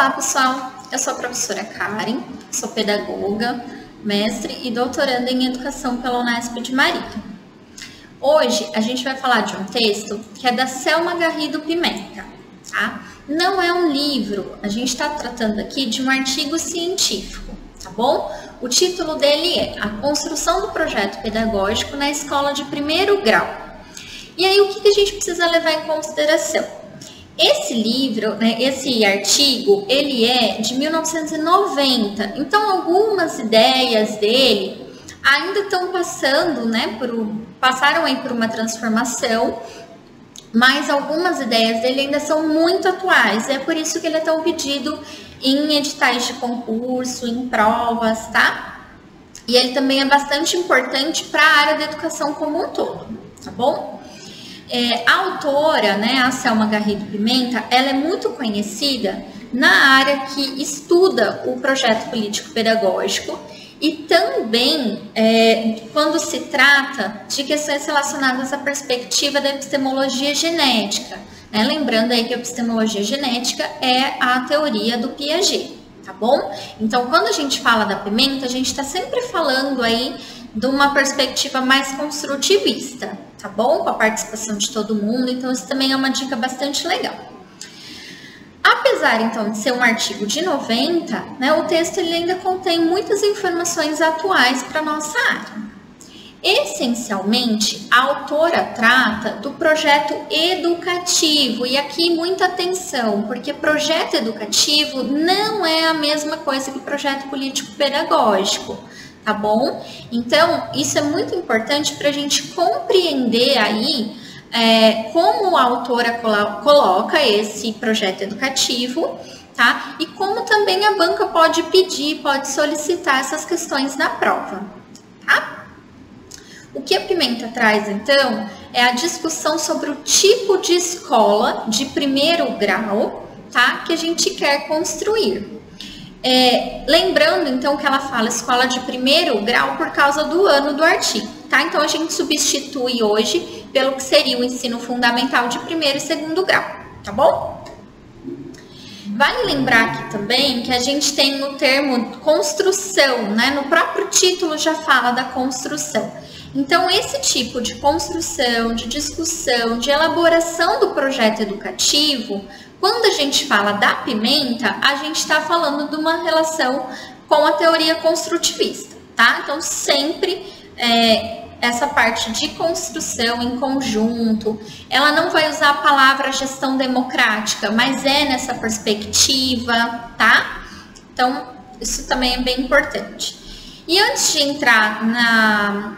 Olá, pessoal! Eu sou a professora Karen, sou pedagoga, mestre e doutoranda em Educação pela Unesp de Marília. Hoje a gente vai falar de um texto que é da Selma Garrido Pimenta, tá? Não é um livro, a gente está tratando aqui de um artigo científico, tá bom? O título dele é A Construção do Projeto Pedagógico na Escola de Primeiro Grau. E aí, o que a gente precisa levar em consideração? Esse livro, esse artigo, ele é de 1990, então algumas ideias dele ainda estão passando, passaram aí por uma transformação, mas algumas ideias dele ainda são muito atuais, é por isso que ele é tão pedido em editais de concurso, em provas, tá? E ele também é bastante importante para a área da educação como um todo, tá bom? A autora, a Selma Garrido Pimenta, ela é muito conhecida na área que estuda o projeto político-pedagógico e também quando se trata de questões relacionadas à perspectiva da epistemologia genética. Lembrando aí que a epistemologia genética é a teoria do Piaget, tá bom? Então, quando a gente fala da Pimenta, a gente está sempre falando aí de uma perspectiva mais construtivista, tá bom? Com a participação de todo mundo, então isso também é uma dica bastante legal. Apesar, então, de ser um artigo de 90, o texto ele ainda contém muitas informações atuais para a nossa área. Essencialmente, a autora trata do projeto educativo, e aqui muita atenção, porque projeto educativo não é a mesma coisa que projeto político-pedagógico, tá bom? Então, isso é muito importante para a gente compreender aí como a autora coloca esse projeto educativo, tá? E como também a banca pode pedir, pode solicitar essas questões na prova, tá? O que a Pimenta traz, então, é a discussão sobre o tipo de escola de primeiro grau, tá? Que a gente quer construir. Lembrando, então, que ela fala escola de primeiro grau por causa do ano do artigo, tá? Então, a gente substitui hoje pelo que seria o ensino fundamental de primeiro e segundo grau, tá bom? Vale lembrar aqui também que a gente tem no termo construção, no próprio título já fala da construção. Então, esse tipo de construção, de discussão, de elaboração do projeto educativo, quando a gente fala da Pimenta, a gente está falando de uma relação com a teoria construtivista, tá? Então, sempre essa parte de construção em conjunto, ela não vai usar a palavra gestão democrática, mas é nessa perspectiva, tá? Então, isso também é bem importante. E antes de entrar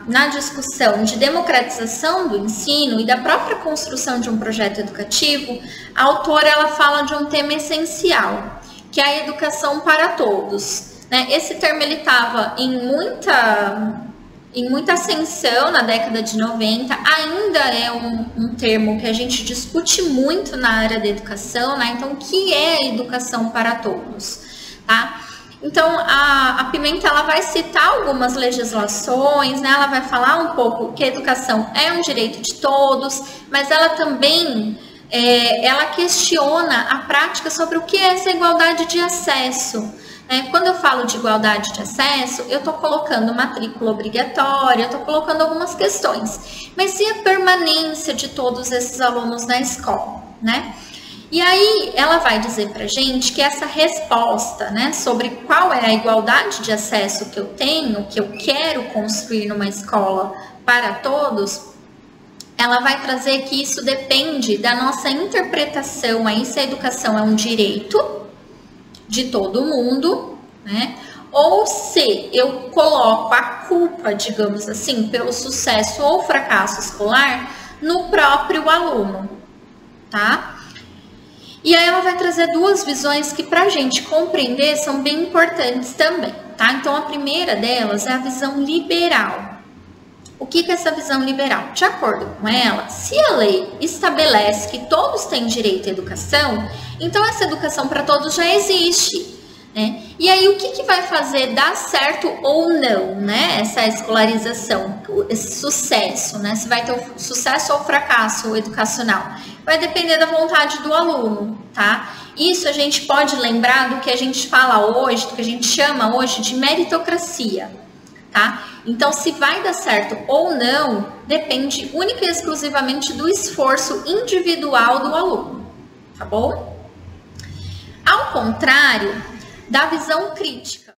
na discussão de democratização do ensino e da própria construção de um projeto educativo, a autora ela fala de um tema essencial, que é a educação para todos. Esse termo ele estava em muita ascensão na década de 90, ainda é um termo que a gente discute muito na área da educação, Então, o que é educação para todos, tá? Então, a Pimenta ela vai citar algumas legislações, ela vai falar um pouco que a educação é um direito de todos, mas ela também ela questiona a prática sobre o que é essa igualdade de acesso. Quando eu falo de igualdade de acesso, eu estou colocando matrícula obrigatória, eu estou colocando algumas questões. Mas e a permanência de todos esses alunos na escola, E aí, ela vai dizer pra gente que essa resposta, sobre qual é a igualdade de acesso que eu tenho, que eu quero construir numa escola para todos, ela vai trazer que isso depende da nossa interpretação aí se a educação é um direito de todo mundo, ou se eu coloco a culpa, digamos assim, pelo sucesso ou fracasso escolar no próprio aluno, tá? E aí ela vai trazer duas visões que para a gente compreender são bem importantes também, tá? Então a primeira delas é a visão liberal. O que é essa visão liberal? De acordo com ela, se a lei estabelece que todos têm direito à educação, então essa educação para todos já existe, E aí o que vai fazer dar certo ou não, essa escolarização, esse sucesso, Se vai ter sucesso ou fracasso educacional? Vai depender da vontade do aluno, tá? Isso a gente pode lembrar do que a gente fala hoje, do que a gente chama hoje de meritocracia, tá? Então, se vai dar certo ou não, depende única e exclusivamente do esforço individual do aluno, tá bom? Ao contrário da visão crítica.